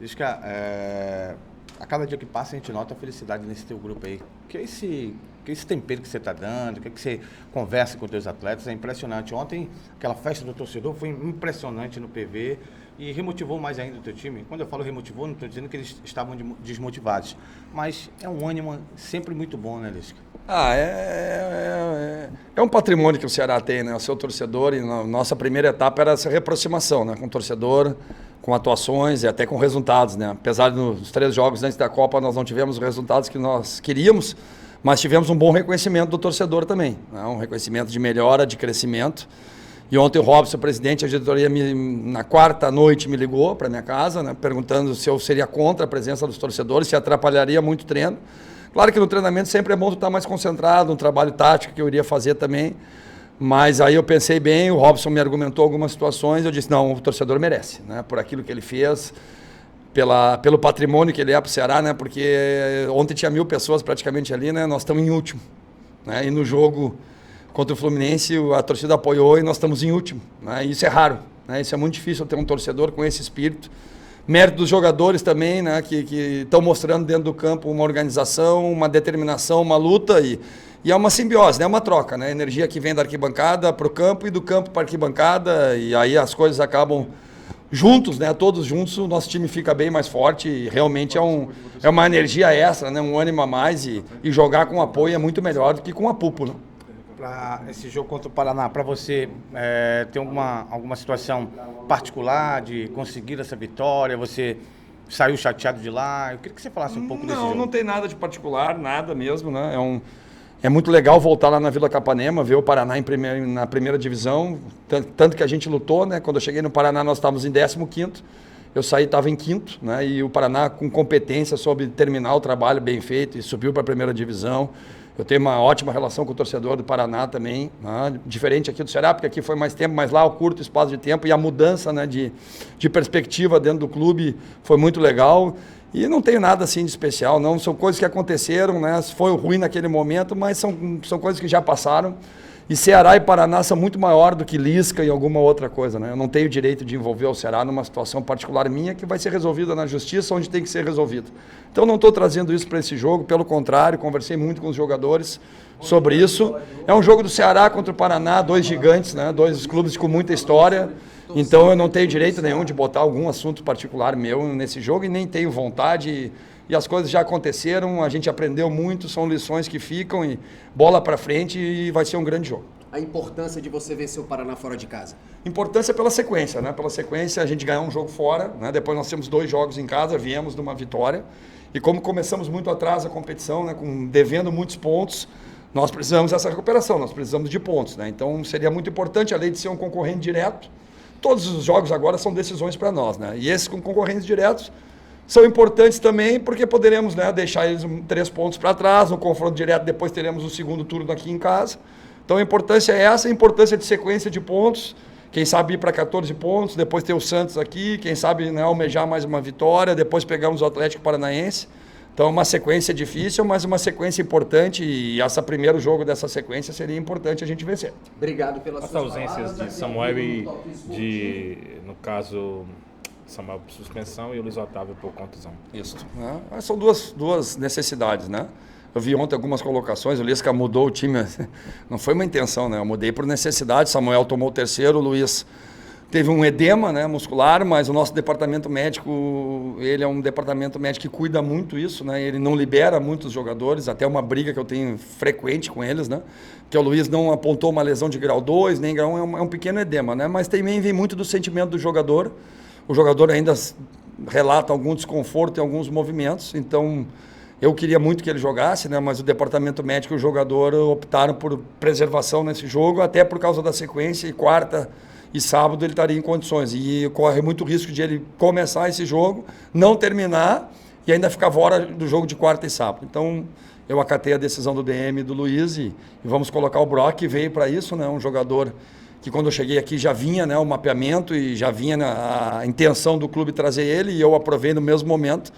Lisca, a cada dia que passa a gente nota a felicidade nesse teu grupo aí. Que é esse tempero que você está dando, que você conversa com os teus atletas, é impressionante. Ontem, aquela festa do torcedor foi impressionante no PV e remotivou mais ainda o teu time. Quando eu falo remotivou, não estou dizendo que eles estavam desmotivados, mas é um ânimo sempre muito bom, né, Lisca? É um patrimônio que o Ceará tem, né? O seu torcedor, e nossa primeira etapa era essa reaproximação, né? Com o torcedor, com atuações e até com resultados, né? Apesar dos 3 jogos antes da Copa nós não tivemos os resultados que nós queríamos, mas tivemos um bom reconhecimento do torcedor também, né? Um reconhecimento de melhora, de crescimento. E ontem o Robson, o presidente, a diretoria, na quarta noite me ligou para minha casa, né? Perguntando se eu seria contra a presença dos torcedores, se atrapalharia muito o treino. Claro que no treinamento sempre é bom estar mais concentrado, um trabalho tático que eu iria fazer também, mas aí eu pensei bem, o Robson me argumentou algumas situações, eu disse, não, o torcedor merece, né, por aquilo que ele fez, pelo patrimônio que ele é para o Ceará, né, porque ontem tinha 1000 pessoas praticamente ali, né, nós estamos em último, né, e no jogo contra o Fluminense a torcida apoiou e nós estamos em último, né, e isso é raro, né, isso é muito difícil ter um torcedor com esse espírito. Mérito dos jogadores também, né, que estão mostrando dentro do campo uma organização, uma determinação, uma luta e é uma simbiose, né, uma troca, né, energia que vem da arquibancada para o campo e do campo para a arquibancada e aí as coisas acabam juntos, né, todos juntos o nosso time fica bem mais forte e realmente é uma energia extra, né, um ânimo a mais e jogar com apoio é muito melhor do que com a púlpula, né? Para esse jogo contra o Paraná, para você ter alguma situação particular de conseguir essa vitória, você saiu chateado de lá, eu queria que você falasse um pouco desse jogo. Não tem nada de particular, nada mesmo, né? É muito legal voltar lá na Vila Capanema, ver o Paraná na primeira divisão, tanto que a gente lutou, né? Quando eu cheguei no Paraná nós estávamos em 15º, eu saí, estava em 5º, né? E o Paraná com competência soube terminar o trabalho bem feito e subiu para a primeira divisão. Eu tenho uma ótima relação com o torcedor do Paraná também, né? Diferente aqui do Ceará, porque aqui foi mais tempo, mas lá o curto espaço de tempo e a mudança, né, de perspectiva dentro do clube foi muito legal. E não tenho nada assim de especial, não. São coisas que aconteceram, né? Foi ruim naquele momento, mas são coisas que já passaram. E Ceará e Paraná são muito maior do que Lisca e alguma outra coisa, né? Eu não tenho direito de envolver o Ceará numa situação particular minha que vai ser resolvida na justiça, onde tem que ser resolvida. Então não estou trazendo isso para esse jogo, pelo contrário, conversei muito com os jogadores sobre isso. É um jogo do Ceará contra o Paraná, 2 gigantes, né? 2 clubes com muita história. Então eu não tenho direito nenhum de botar algum assunto particular meu nesse jogo e nem tenho vontade. E as coisas já aconteceram, a gente aprendeu muito, são lições que ficam e bola para frente e vai ser um grande jogo. A importância de você vencer o Paraná fora de casa? Importância pela sequência, né? Pela sequência, a gente ganhar um jogo fora, né? Depois nós temos 2 jogos em casa, viemos de uma vitória. E como começamos muito atrás a competição, né? Devendo muitos pontos, nós precisamos dessa recuperação, nós precisamos de pontos, né? Então seria muito importante, além de ser um concorrente direto, todos os jogos agora são decisões para nós, né? E esses com concorrentes diretos são importantes também porque poderemos, né, deixar eles 3 pontos para trás, no confronto direto depois teremos o segundo turno aqui em casa. Então a importância é essa, a importância de sequência de pontos, quem sabe ir para 14 pontos, depois ter o Santos aqui, quem sabe, né, almejar mais uma vitória, depois pegamos o Atlético Paranaense. Então uma sequência difícil, mas uma sequência importante e esse primeiro jogo dessa sequência seria importante a gente vencer. Obrigado pelas suas ausências de Samuel e no caso Samuel por suspensão e o Luiz Otávio por contusão. Isso. Né? São duas necessidades, né? Eu vi ontem algumas colocações, o Lisca mudou o time, não foi uma intenção, né? Eu mudei por necessidade, Samuel tomou o terceiro, o Luiz teve um edema, né, muscular, mas o nosso departamento médico, ele é um departamento médico que cuida muito isso, né? Ele não libera muitos jogadores, até uma briga que eu tenho frequente com eles, né? Que o Luiz não apontou uma lesão de grau 2, nem grau 1, é um pequeno edema, né? Mas também vem muito do sentimento do jogador. O jogador ainda relata algum desconforto em alguns movimentos, então eu queria muito que ele jogasse, né? Mas o departamento médico e o jogador optaram por preservação nesse jogo, até por causa da sequência, e quarta e sábado ele estaria em condições. E corre muito risco de ele começar esse jogo, não terminar e ainda ficar fora do jogo de quarta e sábado. Então eu acatei a decisão do DM e do Luiz e vamos colocar o Brock, que veio para isso, né? Um jogador que quando eu cheguei aqui já vinha, né, o mapeamento e já vinha, né, a intenção do clube trazer ele, e eu aprovei no mesmo momento,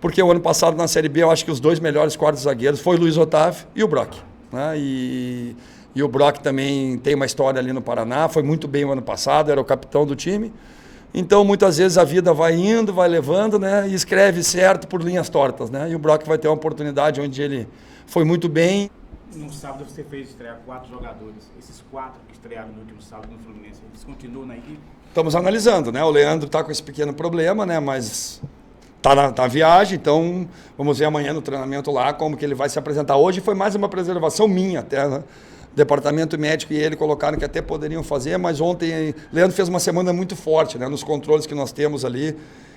porque o ano passado na Série B eu acho que os 2 melhores quartos zagueiros foi o Luiz Otávio e o Brock, né? E o Brock também tem uma história ali no Paraná, foi muito bem o ano passado, era o capitão do time, Então, muitas vezes a vida vai indo, vai levando, né? E escreve certo por linhas tortas, né? E o Brock vai ter uma oportunidade onde ele foi muito bem. No sábado você fez estrear 4 jogadores. Esses 4 que estrearam no último sábado no Fluminense, eles continuam na equipe? Estamos analisando, né? O Leandro está com esse pequeno problema, né? Mas tá na viagem, então vamos ver amanhã no treinamento lá como que ele vai se apresentar. Hoje foi mais uma preservação minha até, né? O departamento médico e ele colocaram que até poderiam fazer, mas ontem Leandro fez uma semana muito forte, né? Nos controles que nós temos ali.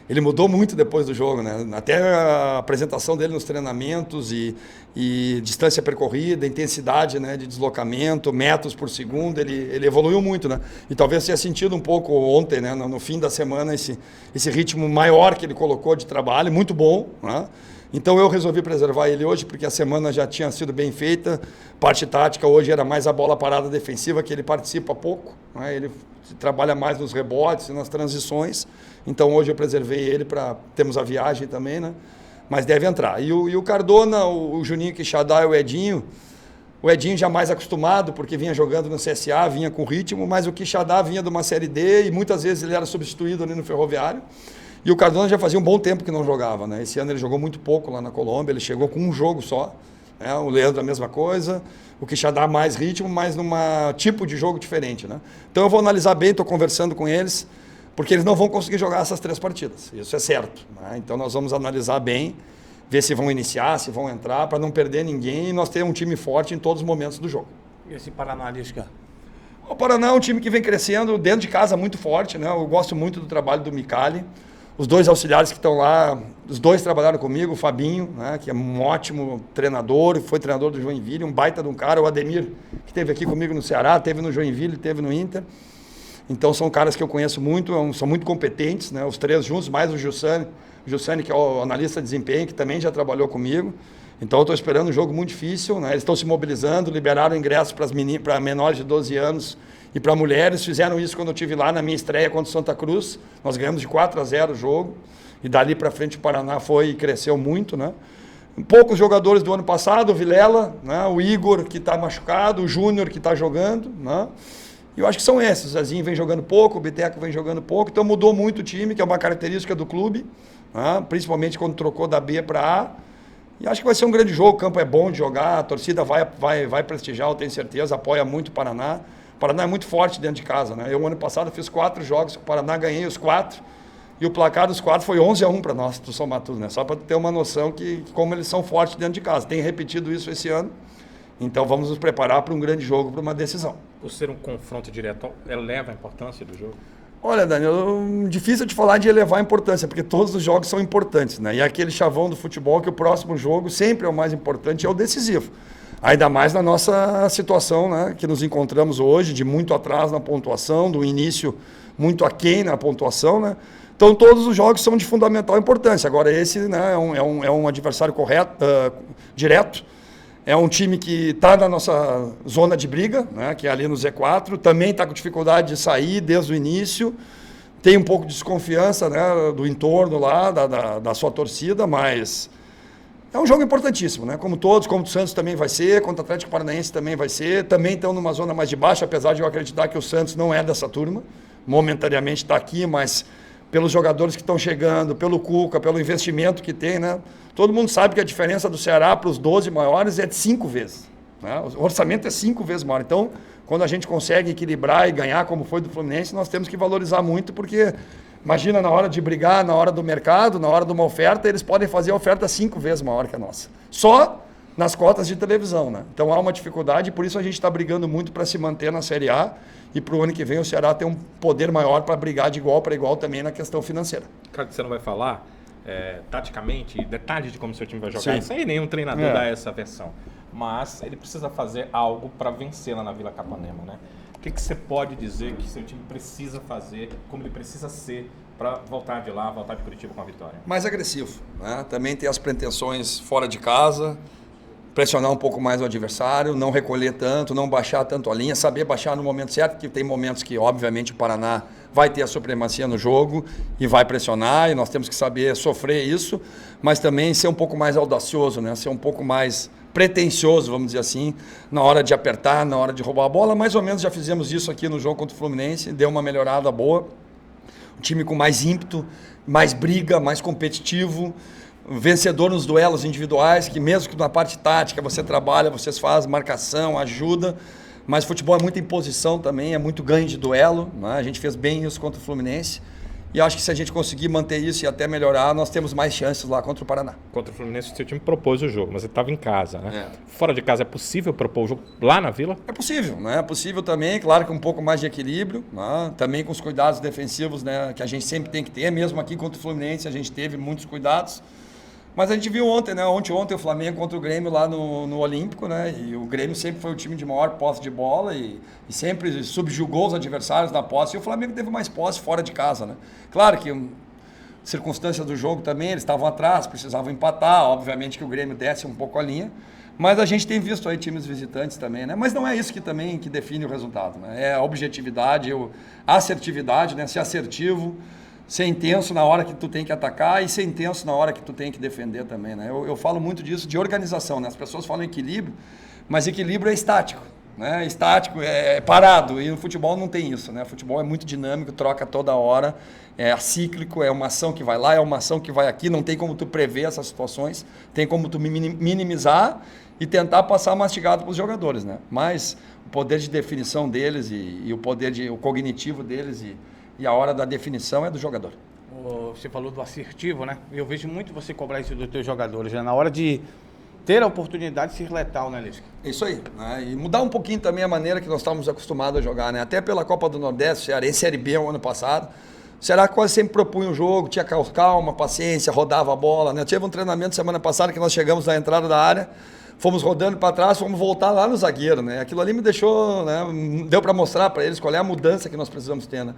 Ele mudou muito depois do jogo, né? Até a apresentação dele nos treinamentos e distância percorrida, intensidade, né, de deslocamento, metros por segundo, ele evoluiu muito, né? E talvez tenha sentido um pouco ontem, né, no fim da semana, esse ritmo maior que ele colocou de trabalho, muito bom, né? Então eu resolvi preservar ele hoje, porque a semana já tinha sido bem feita, parte tática hoje era mais a bola parada defensiva, que ele participa pouco, né? Ele trabalha mais nos rebotes e nas transições, então hoje eu preservei ele para termos a viagem também, né? Mas deve entrar. E o Cardona, o Juninho Quixadá e o Edinho já mais acostumado, porque vinha jogando no CSA, vinha com ritmo, mas o Quixadá vinha de uma Série D e muitas vezes ele era substituído ali no Ferroviário. E o Cardona já fazia um bom tempo que não jogava, né? Esse ano ele jogou muito pouco lá na Colômbia, ele chegou com um jogo só, né? O Leandro a mesma coisa, o Quixadá mais ritmo, mas num tipo de jogo diferente, né? Então eu vou analisar bem, estou conversando com eles, porque eles não vão conseguir jogar essas 3 partidas, isso é certo, né? Então nós vamos analisar bem, ver se vão iniciar, se vão entrar, para não perder ninguém e nós ter um time forte em todos os momentos do jogo. E esse Paraná, Lisca? O Paraná é um time que vem crescendo dentro de casa muito forte, né? Eu gosto muito do trabalho do Micali. Os 2 auxiliares que estão lá, os 2 trabalharam comigo, o Fabinho, né, que é um ótimo treinador, foi treinador do Joinville, um baita de um cara, o Ademir, que esteve aqui comigo no Ceará, esteve no Joinville, esteve no Inter. Então são caras que eu conheço muito, são muito competentes, né, os 3 juntos, mais o Jussani, que é o analista de desempenho, que também já trabalhou comigo. Então eu estou esperando um jogo muito difícil, né, eles estão se mobilizando, liberaram ingressos para menores de 12 anos, e para mulheres, fizeram isso quando eu estive lá na minha estreia contra o Santa Cruz. Nós ganhamos de 4-0 o jogo. E dali para frente o Paraná foi e cresceu muito, né? Poucos jogadores do ano passado, o Vilela, né? O Igor, que está machucado, o Júnior, que está jogando, né? E eu acho que são esses. O Zezinho vem jogando pouco, o Biteco vem jogando pouco. Então mudou muito o time, que é uma característica do clube, né? Principalmente quando trocou da B para A. E acho que vai ser um grande jogo. O campo é bom de jogar, a torcida vai prestigiar, eu tenho certeza, apoia muito o Paraná. O Paraná é muito forte dentro de casa, né? Eu, ano passado, fiz 4 jogos com o Paraná, ganhei os 4. E o placar dos 4 foi 11-1 para nós, do São Tudo, né? Só para ter uma noção que como eles são fortes dentro de casa. Tem repetido isso esse ano. Então vamos nos preparar para um grande jogo, para uma decisão. Por ser um confronto direto, eleva a importância do jogo? Olha, Daniel, difícil de falar de elevar a importância, porque todos os jogos são importantes, né? E é aquele chavão do futebol que o próximo jogo sempre é o mais importante, é o decisivo. Ainda mais na nossa situação, né, que nos encontramos hoje, de muito atrás na pontuação, do início muito aquém na pontuação, né? Então todos os jogos são de fundamental importância. Agora esse, né, é um adversário direto, é um time que está na nossa zona de briga, né, que é ali no Z4, também está com dificuldade de sair desde o início, tem um pouco de desconfiança, né, do entorno lá, da sua torcida, mas é um jogo importantíssimo, né? Como todos, como o Santos também vai ser, contra o Atlético Paranaense também vai ser, também estão numa zona mais de baixo, apesar de eu acreditar que o Santos não é dessa turma, momentaneamente está aqui, mas pelos jogadores que estão chegando, pelo Cuca, pelo investimento que tem, né? Todo mundo sabe que a diferença do Ceará para os 12 maiores é de 5 vezes, né? O orçamento é 5 vezes maior, então quando a gente consegue equilibrar e ganhar como foi do Fluminense, nós temos que valorizar muito, porque imagina, na hora de brigar, na hora do mercado, na hora de uma oferta, eles podem fazer a oferta 5 vezes maior que a nossa. Só nas cotas de televisão, né? Então há uma dificuldade e por isso a gente está brigando muito para se manter na Série A e para o ano que vem o Ceará ter um poder maior para brigar de igual para igual também na questão financeira. Claro que você não vai falar taticamente, detalhes de como seu time vai jogar. Sim. Isso aí nenhum treinador dá essa versão. Mas ele precisa fazer algo para vencer lá na Vila Capanema, né? O que você pode dizer que seu time precisa fazer, como ele precisa ser para voltar de lá, voltar de Curitiba com a vitória? Mais agressivo, né? Também ter as pretensões fora de casa, pressionar um pouco mais o adversário, não recolher tanto, não baixar tanto a linha, saber baixar no momento certo, que tem momentos que, obviamente, o Paraná vai ter a supremacia no jogo e vai pressionar, e nós temos que saber sofrer isso, mas também ser um pouco mais audacioso, né? Ser um pouco mais pretensioso, vamos dizer assim, na hora de apertar, na hora de roubar a bola. Mais ou menos já fizemos isso aqui no jogo contra o Fluminense, deu uma melhorada boa. Um time com mais ímpeto, mais briga, mais competitivo, vencedor nos duelos individuais, que mesmo que na parte tática você trabalha, vocês fazem marcação, ajuda, mas futebol é muita imposição também, é muito ganho de duelo, né? A gente fez bem isso contra o Fluminense e acho que se a gente conseguir manter isso e até melhorar, nós temos mais chances lá contra o Paraná. Contra o Fluminense, o seu time propôs o jogo, mas ele estava em casa, né? Fora de casa, é possível propor o jogo lá na Vila? É possível, né? É possível também, claro que um pouco mais de equilíbrio, né? Também com os cuidados defensivos, né? Que a gente sempre tem que ter, mesmo aqui contra o Fluminense a gente teve muitos cuidados. Mas a gente viu ontem, né? Ontem o Flamengo contra o Grêmio lá no Olímpico, né? E o Grêmio sempre foi o time de maior posse de bola e sempre subjugou os adversários na posse. E o Flamengo teve mais posse fora de casa, né? Claro que circunstâncias do jogo também, eles estavam atrás, precisavam empatar. Obviamente que o Grêmio desce um pouco a linha. Mas a gente tem visto aí times visitantes também, né? Mas não é isso que define o resultado, né? É a objetividade, a assertividade, né? Ser assertivo, ser intenso na hora que tu tem que atacar e ser intenso na hora que tu tem que defender também, né? Eu falo muito disso de organização, né? As pessoas falam equilíbrio, mas equilíbrio é estático, né? Estático é parado e no futebol não tem isso, né? O futebol é muito dinâmico, troca toda hora, é cíclico, é uma ação que vai lá, é uma ação que vai aqui, não tem como tu prever essas situações, tem como tu minimizar e tentar passar mastigado para os jogadores, né? Mas o poder de definição deles e o cognitivo deles e a hora da definição é do jogador. Você falou do assertivo, né? Eu vejo muito você cobrar isso dos teus jogadores, né? Na hora de ter a oportunidade de ser letal, né, Lisca? Isso aí, né? E mudar um pouquinho também a maneira que nós estávamos acostumados a jogar, né? Até pela Copa do Nordeste, Cearense Série B o ano passado, o Ceará quase sempre propunha um jogo, tinha calma, paciência, rodava a bola, né? Teve um treinamento semana passada que nós chegamos na entrada da área, fomos rodando para trás, fomos voltar lá no zagueiro, né? Aquilo ali me deixou, né? Deu para mostrar para eles qual é a mudança que nós precisamos ter, né?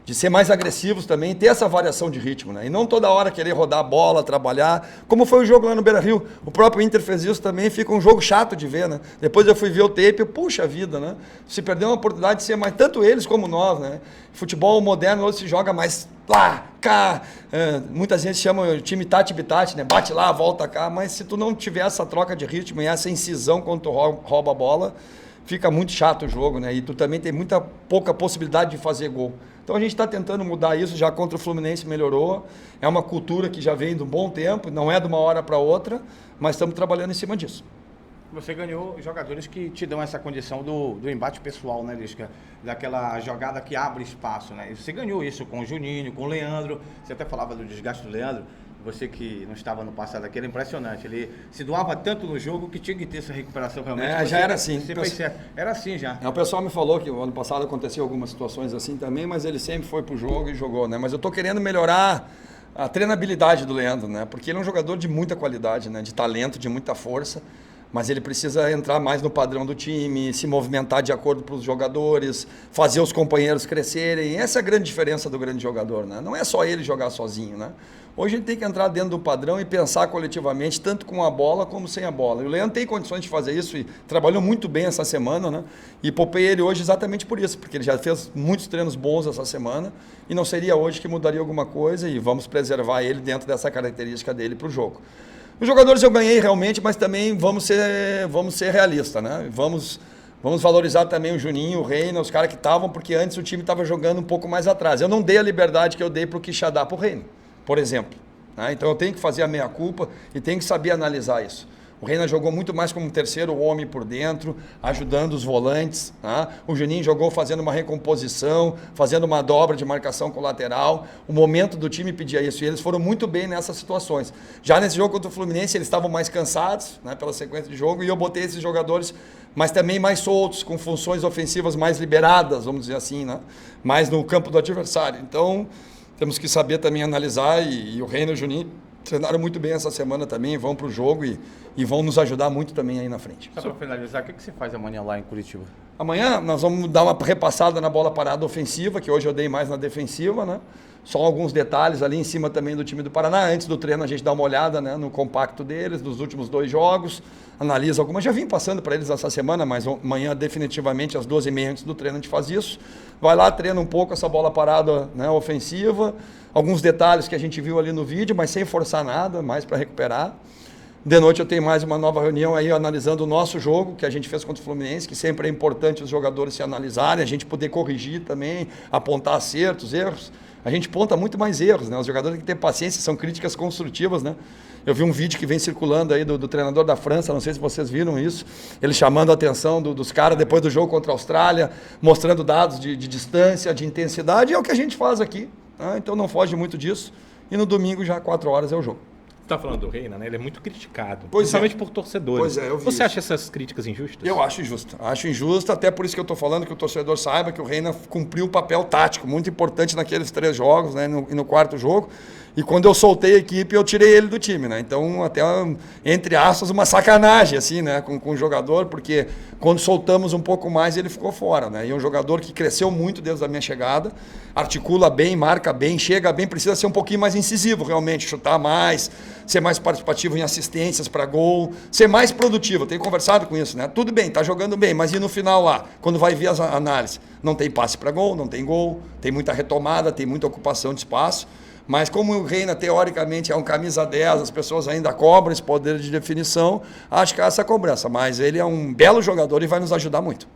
De ser mais agressivos também, ter essa variação de ritmo, né? E não toda hora querer rodar a bola, trabalhar, como foi o jogo lá no Beira-Rio. O próprio Inter fez isso também, fica um jogo chato de ver, né? Depois eu fui ver o tape, puxa vida, né? Se perdeu uma oportunidade de ser mais, tanto eles como nós, né? Futebol moderno hoje se joga mais lá, cá, muitas vezes chamam o time tati-bitati, né? Bate lá, volta cá, mas se tu não tiver essa troca de ritmo e essa incisão quando tu rouba a bola, fica muito chato o jogo, né? E tu também tem pouca possibilidade de fazer gol. Então a gente está tentando mudar isso, já contra o Fluminense melhorou, é uma cultura que já vem de um bom tempo, não é de uma hora para outra, mas estamos trabalhando em cima disso. Você ganhou jogadores que te dão essa condição do embate pessoal, né, Lisca? Daquela jogada que abre espaço, né? E você ganhou isso com o Juninho, com o Leandro, você até falava do desgaste do Leandro, você que não estava no passado aqui, era impressionante. Ele se doava tanto no jogo que tinha que ter essa recuperação realmente. Já era assim. Era assim já. O pessoal me falou que o ano passado aconteceu algumas situações assim também, mas ele sempre foi pro jogo e jogou, né? Mas eu tô querendo melhorar a treinabilidade do Leandro, né? Porque ele é um jogador de muita qualidade, né? De talento, de muita força. Mas ele precisa entrar mais no padrão do time, se movimentar de acordo com os jogadores, fazer os companheiros crescerem. Essa é a grande diferença do grande jogador, né? Não é só ele jogar sozinho, né? Hoje ele tem que entrar dentro do padrão e pensar coletivamente, tanto com a bola como sem a bola. E o Leandro tem condições de fazer isso e trabalhou muito bem essa semana, né? E poupei ele hoje exatamente por isso, porque ele já fez muitos treinos bons essa semana e não seria hoje que mudaria alguma coisa e vamos preservar ele dentro dessa característica dele para o jogo. Os jogadores eu ganhei realmente, mas também vamos ser realistas, né? Vamos valorizar também o Juninho, o Reina, os caras que estavam, porque antes o time estava jogando um pouco mais atrás. Eu não dei a liberdade que eu dei para o Quixadá, para o Reina, por exemplo. Né? Então eu tenho que fazer a meia-culpa e tenho que saber analisar isso. O Reina jogou muito mais como terceiro homem por dentro, ajudando os volantes. Tá? O Juninho jogou fazendo uma recomposição, fazendo uma dobra de marcação com o lateral. O momento do time pedia isso e eles foram muito bem nessas situações. Já nesse jogo contra o Fluminense, eles estavam mais cansados, né, pela sequência de jogo, e eu botei esses jogadores, mas também mais soltos, com funções ofensivas mais liberadas, vamos dizer assim, né? Mais no campo do adversário. Então, temos que saber também analisar e o Reina e o Juninho treinaram muito bem essa semana também, vão para o jogo e vão nos ajudar muito também aí na frente. Só para finalizar, o que você faz amanhã lá em Curitiba? Amanhã nós vamos dar uma repassada na bola parada ofensiva, que hoje eu dei mais na defensiva, né? Só alguns detalhes ali em cima também do time do Paraná. Antes do treino a gente dá uma olhada, né, no compacto deles, dos últimos 2 jogos, analisa algumas. Já vim passando para eles essa semana, mas amanhã definitivamente às 12h30 antes do treino a gente faz isso. Vai lá, treina um pouco essa bola parada, né, ofensiva. Alguns detalhes que a gente viu ali no vídeo, mas sem forçar nada, mais para recuperar. De noite eu tenho mais uma nova reunião aí analisando o nosso jogo, que a gente fez contra o Fluminense, que sempre é importante os jogadores se analisarem, a gente poder corrigir também, apontar acertos, erros. a gente ponta muito mais erros, né? Os jogadores têm que ter paciência, são críticas construtivas, né? Eu vi um vídeo que vem circulando aí do treinador da França, não sei se vocês viram isso, ele chamando a atenção dos caras depois do jogo contra a Austrália, mostrando dados de distância, de intensidade, e é o que a gente faz aqui, né? Então não foge muito disso, e no domingo já 4 horas é o jogo. Você está falando do Reina, né? Ele é muito criticado, Pois principalmente por torcedores. Pois é, eu vi Você isso. acha essas críticas injustas? Eu acho injusto. Acho injusto, até por isso que eu estou falando que o torcedor saiba que o Reina cumpriu um papel tático muito importante naqueles 3 jogos, né, e no 4º jogo. E quando eu soltei a equipe, eu tirei ele do time, né? Então, até, entre aspas, uma sacanagem, assim, né, com o jogador, porque quando soltamos um pouco mais, ele ficou fora, né? E é um jogador que cresceu muito desde a minha chegada, articula bem, marca bem, chega bem, precisa ser um pouquinho mais incisivo, realmente, chutar mais, ser mais participativo em assistências para gol, ser mais produtivo. Eu tenho conversado com isso, né? Tudo bem, tá jogando bem, mas e no final lá, quando vai ver as análises? Não tem passe para gol, não tem gol, tem muita retomada, tem muita ocupação de espaço. Mas como o Reina, teoricamente, é um camisa 10, as pessoas ainda cobram esse poder de definição, acho que há essa cobrança. Mas ele é um belo jogador e vai nos ajudar muito.